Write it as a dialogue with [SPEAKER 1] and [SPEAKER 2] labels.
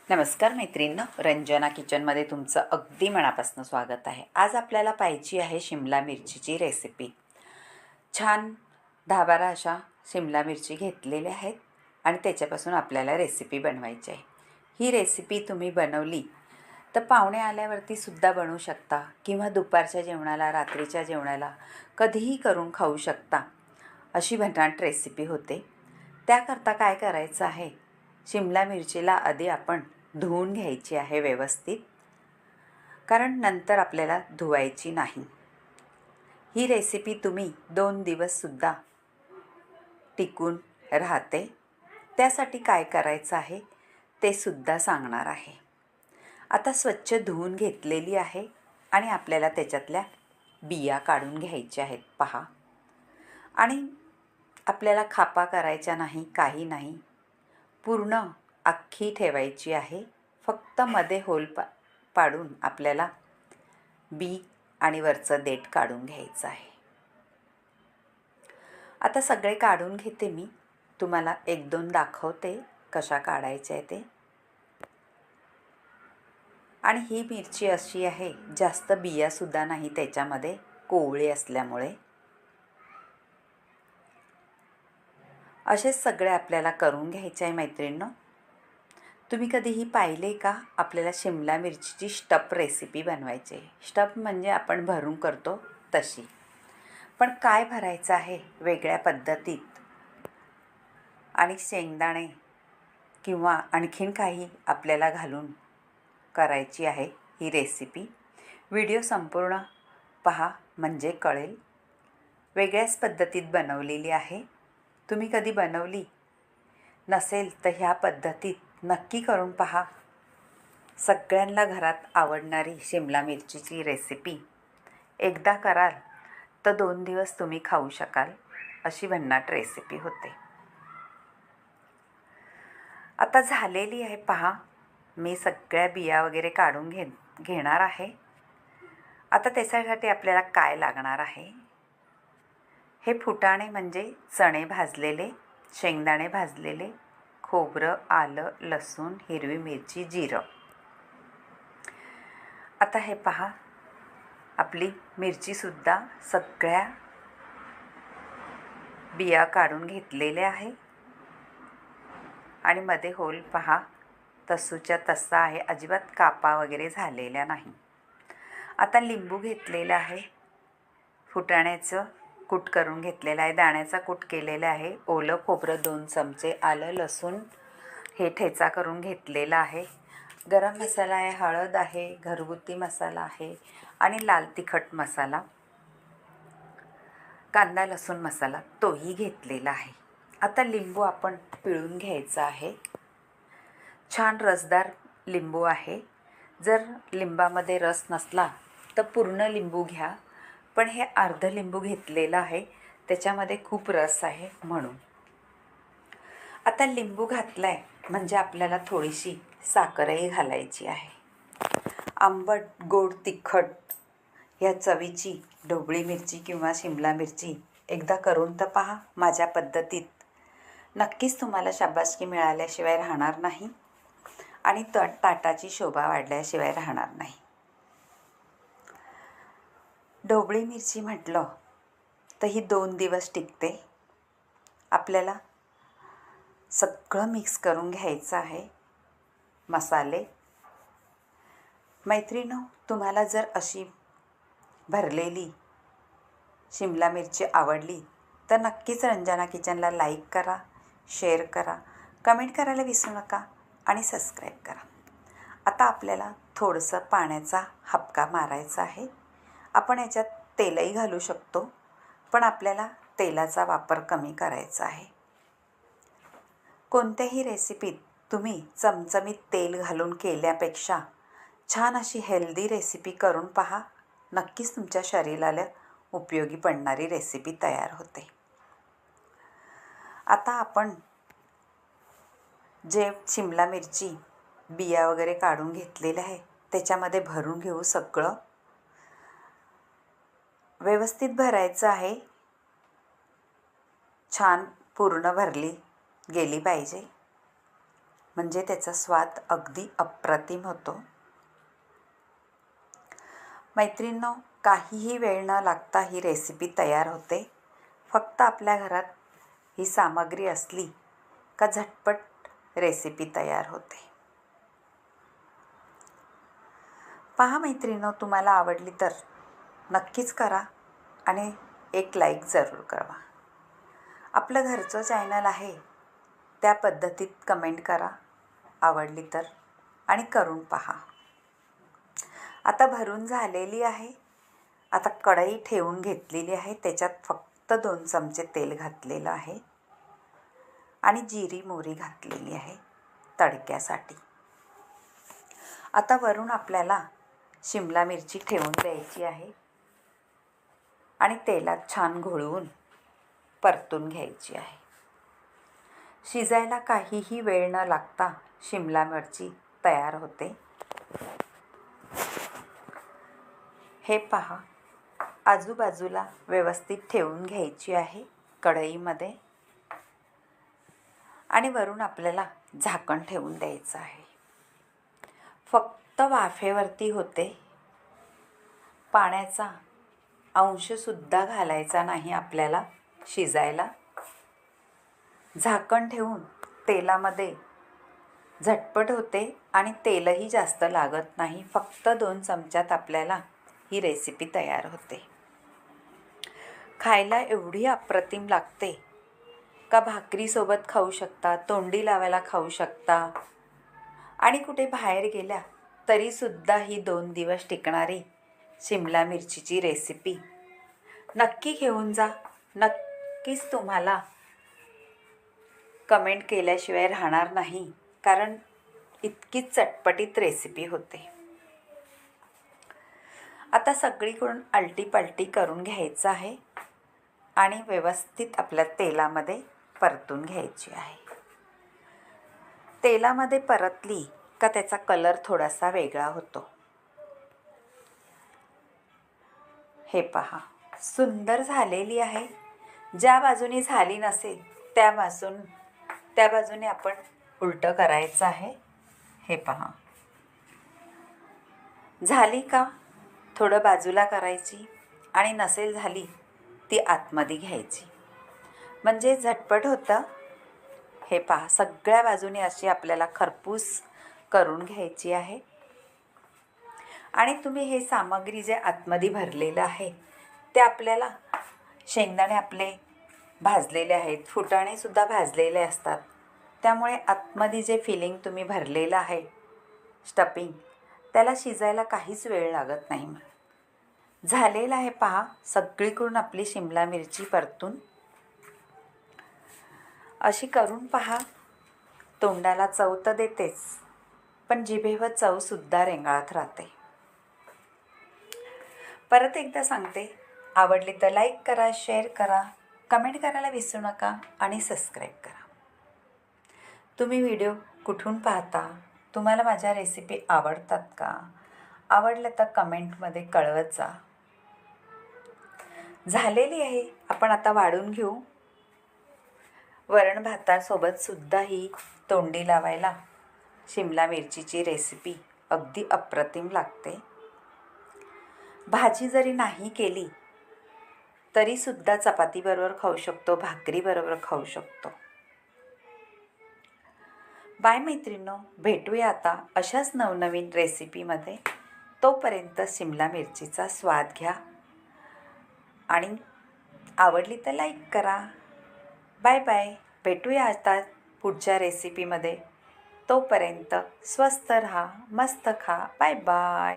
[SPEAKER 1] नमस्कार मैत्रिणींनो, रंजना किचनमध्ये तुमचं अगदी मनापासून स्वागत आहे. आज आपल्याला पाहिजे आहे शिमला मिरचीची रेसिपी. छान 10-12 अशा शिमला मिरची घेतलेल्या आहेत आणि त्याच्यापासून आपल्याला रेसिपी बनवायची आहे. ही रेसिपी तुम्ही बनवली तर पाहुणे आल्यावरती सुद्धा बनवू शकता किंवा दुपारच्या जेवणाला, रात्रीच्या जेवणाला कधीही करून खाऊ शकता. अशी भन्नाट रेसिपी होते. त्याकरता काय करायचं आहे, शिमला मिरचीला आधी आपण धुवून घ्यायची आहे व्यवस्थित, कारण नंतर आपल्याला धुवायची नाही. ही रेसिपी तुम्ही 2 दिवससुद्धा टिकून राहते. त्यासाठी काय करायचं आहे ते सुद्धा सांगणार आहे. आता स्वच्छ धुवून घेतलेली आहे आणि आपल्याला त्याच्यातल्या बिया काढून घ्यायच्या आहेत. पहा, आणि आपल्याला खापा करायच्या नाही, काही नाही, पूर्ण अख्खी ठेवायची आहे. फक्त मध्ये होल पाडून आपल्याला बी आणि वरचं देठ काढून घ्यायचं आहे. आता सगळे काढून घेते मी, तुम्हाला 1-2 दाखवते कशा काढायचे आहे ते. आणि ही मिरची अशी आहे, जास्त बियासुद्धा नाही त्याच्यामध्ये, कोवळी असल्यामुळे. असेच सगळे आपल्याला करून घ्यायचे आहे मैत्रिणींनो. तुम्ही कधीही पाहिले का आपल्याला शिमला मिरचीची स्टफ रेसिपी बनवायची आहे? स्टफ म्हणजे आपण भरून करतो तशी, पण काय भरायचं आहे वेगळ्या पद्धतीत, आणि शेंगदाणे किंवा आणखीन काही आपल्याला घालून करायची आहे ही रेसिपी. व्हिडिओ संपूर्ण पहा म्हणजे कळेल. वेगळ्याच पद्धतीत बनवलेली आहे. तुम्ही कधी बनवली नसेल तर ह्या पद्धतीत नक्की करून पहा. सगळ्यांना घरात आवडणारी शिमला मिरचीची रेसिपी एकदा कराल तर 2 दिवस तुम्ही खाऊ शकाल, अशी भन्नाट रेसिपी होते. आता झालेली आहे पहा. मी सगळ्या बिया वगैरे काढून घेणार आहे. आता त्याच्यासाठी आपल्याला काय लागणार आहे, हे फुटाणे म्हणजे चणे भाजलेले, शेंगदाणे भाजलेले, खोबरं, आलं, लसूण, हिरवी मिरची, जिरं. आता हे पहा, आपली मिरचीसुद्धा सगळ्या बिया काढून घेतलेल्या आहे आणि मध्ये होल पहा, तसूच्या तसा आहे, अजिबात कापा वगैरे झालेल्या नाही. आता लिंबू घेतलेला आहे, फुटाण्याचं कूट करून घेतलेलं आहे, दाण्याचा कूट केलेला आहे, ओलं खोबरं 2 चमचे, आलं लसूण हे ठेचा करून घेतलेला आहे, गरम मसाला आहे, हळद आहे, घरगुती मसाला आहे आणि लाल तिखट मसाला, कांदा लसूण मसाला तोही घेतलेला आहे. आता लिंबू आपण पिळून घ्यायचा आहे. छान रसदार लिंबू आहे. जर लिंबामध्ये रस नसला तर पूर्ण लिंबू घ्या, पण हे अर्ध लिंबू घेतलेलं आहे, त्याच्यामध्ये खूप रस आहे म्हणून. आता लिंबू घातला आहे म्हणजे आपल्याला थोडीशी साखरही घालायची आहे. आंबट, गोड, तिखट ह्या चवीची ढोबळी मिरची किंवा शिमला मिरची एकदा करून तर पहा माझ्या पद्धतीत. नक्कीच तुम्हाला शाबासकी मिळाल्याशिवाय राहणार नाही आणि ताटाची शोभा वाढल्याशिवाय राहणार नाही. ढोबळी मिरची म्हटलं तर ही 2 दिवस टिकते. आपल्याला सगळं मिक्स करून घ्यायचं आहे मसाले. मैत्रिणींनो, तुम्हाला जर अशी भरलेली शिमला मिरची आवडली तर नक्कीच रंजना किचनला लाईक करा, शेअर करा, कमेंट करायला विसरू नका आणि सबस्क्राईब करा. आता आपल्याला थोडंसं पाण्याचा हबका मारायचा आहे. आपण याच्यात तेलही घालू शकतो, पण आपल्याला तेलाचा वापर कमी करायचा आहे. कोणत्याही रेसिपीत तुम्ही चमचमीत तेल घालून केल्यापेक्षा छान अशी हेल्दी रेसिपी करून पहा. नक्कीच तुमच्या शरीराला उपयोगी पडणारी रेसिपी तयार होते. आता आपण जे शिमला मिरची बिया वगैरे काढून घेतलेले आहे त्याच्यामध्ये भरून घेऊ. सगळं व्यवस्थित भरायचं आहे, छान पूर्ण भरली गेली पाहिजे. म्हणजे त्याचा स्वाद अगदी अप्रतिम होतो. मैत्रिणींनो, काहीही वेळ न लागता ही रेसिपी तयार होते. फक्त आपल्या घरात ही सामग्री असली का झटपट रेसिपी तयार होते. पहा मैत्रिणींनो, तुम्हाला आवडली तर नक्कीच करा आणि एक लाईक जरूर करा. आपलं घरचं चॅनल आहे, त्या पद्धतीत कमेंट करा आवडली तर, आणि करून पहा. आता भरून झालेली आहे. आता कढई ठेवून घेतलेली आहे. त्याच्यात फक्त 2 चमचे तेल घातलेलं आहे आणि जिरी मोहरी घातलेली आहे तडक्यासाठी. आता वरून आपल्याला शिमला मिरची ठेवून द्यायची आहे आणि तेलात छान घोळवून परतून घ्यायची आहे. शिजायला काहीही वेळ न लागता शिमला मिरची तयार होते. हे पहा, आजूबाजूला व्यवस्थित ठेवून घ्यायची आहे कढईमध्ये आणि वरून आपल्याला झाकण ठेवून द्यायचं आहे. फक्त वाफेवरती होते. पाण्याचा अंशसुद्धा घालायचा नाही आपल्याला शिजायला. झाकण ठेवून तेलामध्ये झटपट होते आणि तेलही जास्त लागत नाही. फक्त 2 चमच्यात आपल्याला ही रेसिपी तयार होते. खायला एवढी अप्रतिम लागते का भाकरीसोबत खाऊ शकता, तोंडी लावायला खाऊ शकता आणि कुठे बाहेर गेल्या तरीसुद्धा ही 2 दिवस टिकणारी शिमला मिरचीची रेसिपी नक्की घेऊन जा. नक्कीच तुम्हाला कमेंट केल्याशिवाय राहणार नाही, कारण इतकीच चटपटीत रेसिपी होते. आता सगळीकडून आलटी-पलटी करून घ्यायचं आहे आणि व्यवस्थित आपल्या तेलामध्ये परतून घ्यायची आहे. तेलामध्ये परतली का त्याचा कलर थोडासा वेगळा होतो. हे पहा, सुंदर झालेली आहे. ज्या बाजूने झाली नसेल त्या बाजूने आपण उलटं करायचं आहे. हे पहा, झाली का थोडं बाजूला करायची आणि नसेल झाली ती आतमध्ये घ्यायची, म्हणजे झटपट होतं. हे पहा, सगळ्या बाजूने अशी आपल्याला खरपूस करून घ्यायची आहे. आणि तुम्ही हे सामग्री जे आतमध्ये भरलेलं आहे ते आपल्याला शेंगदाणे आपले भाजलेले आहेत, फुटाणेसुद्धा भाजलेले असतात. त्यामुळे आतमध्ये जे फिलिंग तुम्ही भरलेलं आहे स्टफिंग, त्याला शिजायला काहीच वेळ लागत नाही. झालेलं आहे पहा, सगळीकडून आपली शिमला मिरची परतून. अशी करून पहा. तोंडाला चव तर देतेच, पण जिभेवर चवसुद्धा रेंगाळत राहते. परत एकदा सांगते, आवडली तर लाईक करा, शेअर करा, कमेंट करायला विसरू नका आणि सबस्क्राईब करा. तुम्ही व्हिडिओ कुठून पाहता? तुम्हाला माझ्या रेसिपी आवडतात का? आवडलं तर कमेंटमध्ये कळवत जा. झालेली आहे. आपण आता वाढून घेऊ. वरण भातासोबतसुद्धा ही तोंडी लावायला शिमला मिरचीची रेसिपी अगदी अप्रतिम लागते. भाजी जरी नाही केली तरीसुद्धा चपातीबरोबर खाऊ शकतो, भाकरीबरोबर खाऊ शकतो. बाय मैत्रिणींनो, भेटूया आता अशाच नवनवीन रेसिपीमध्ये. तोपर्यंत शिमला मिरचीचा स्वाद घ्या आणि आवडली तर लाईक करा. Bye bye. भेटूया आता पुढच्या रेसिपीमध्ये. तोपर्यंत स्वस्त रहा, मस्त खा. Bye bye.